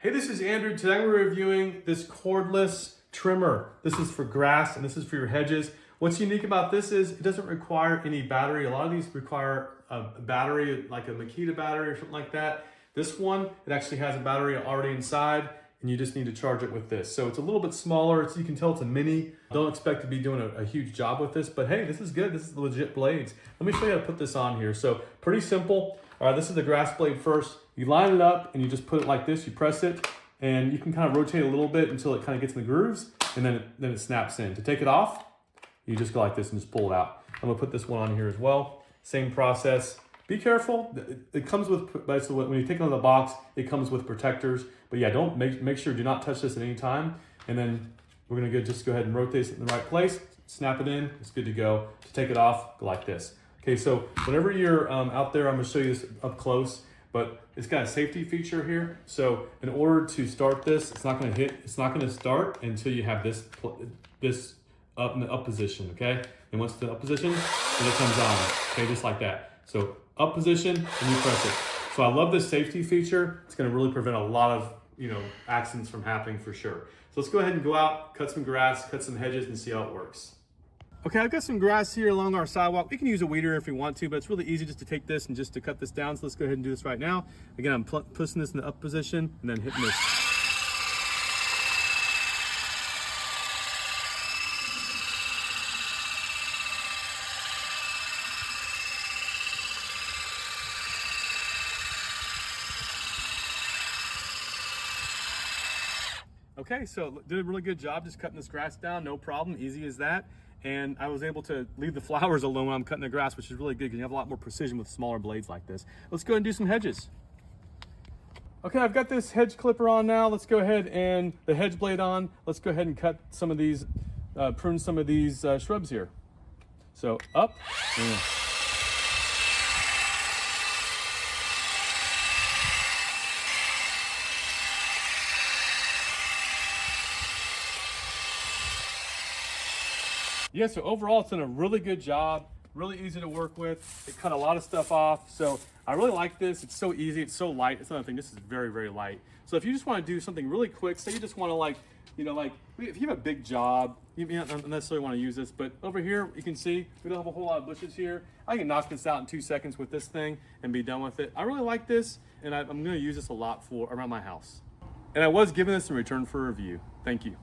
Hey, this is Andrew. Today we're reviewing this cordless trimmer. This is for grass and this is for your hedges. What's unique about this is it doesn't require any battery. A lot of these require a battery, like a Makita battery or something like that. This one, it actually has a battery already inside and you just need to charge it with this. So it's a little bit smaller. You can tell it's a mini. Don't expect to be doing a huge job with this, but hey, this is good. This is legit blades. Let me show you how to put this on here. So pretty simple. All right, this is the grass blade first. You line it up and you just put it like this, you press it, and you can kind of rotate a little bit until it kind of gets in the grooves, and then it snaps in. To take it off, you just go like this and just pull it out. I'm gonna put this one on here as well. Same process. Be careful. It comes with, so when you take it out of the box, it comes with protectors. But yeah, don't make sure do not touch this at any time. And then we're gonna just go ahead and rotate it in the right place, snap it in, it's good to go. To take it off, go like this. Okay, so whenever you're out there, I'm gonna show you this up close, but it's got a safety feature here. So in order to start this, it's not gonna start until you have this up in the up position, okay? And once the up position, then it comes on, okay, just like that. So up position, and you press it. So I love this safety feature. It's gonna really prevent a lot of accidents from happening for sure. So let's go ahead and go out, cut some grass, cut some hedges, and see how it works. Okay, I've got some grass here along our sidewalk. We can use a weeder if we want to, but it's really easy just to take this and just to cut this down. So let's go ahead and do this right now. Again, I'm pushing this in the up position and then hitting this. Okay, so did a really good job just cutting this grass down, no problem, easy as that. And I was able to leave the flowers alone when I'm cutting the grass, which is really good because you have a lot more precision with smaller blades like this. Let's go ahead and do some hedges. Okay, I've got this hedge clipper on now. Let's go ahead and the hedge blade on. Let's go ahead and cut some of these, prune some of these shrubs here. So up and yeah, so overall it's done a really good job, really easy to work with. It cut a lot of stuff off. So I really like this. It's so easy, it's so light. It's another thing, this is very, very light. So if you just want to do something really quick, say you just want to if you have a big job, you don't necessarily want to use this, but over here, you can see we don't have a whole lot of bushes here. I can knock this out in 2 seconds with this thing and be done with it. I really like this, and I'm going to use this a lot around my house. And I was given this in return for a review. Thank you.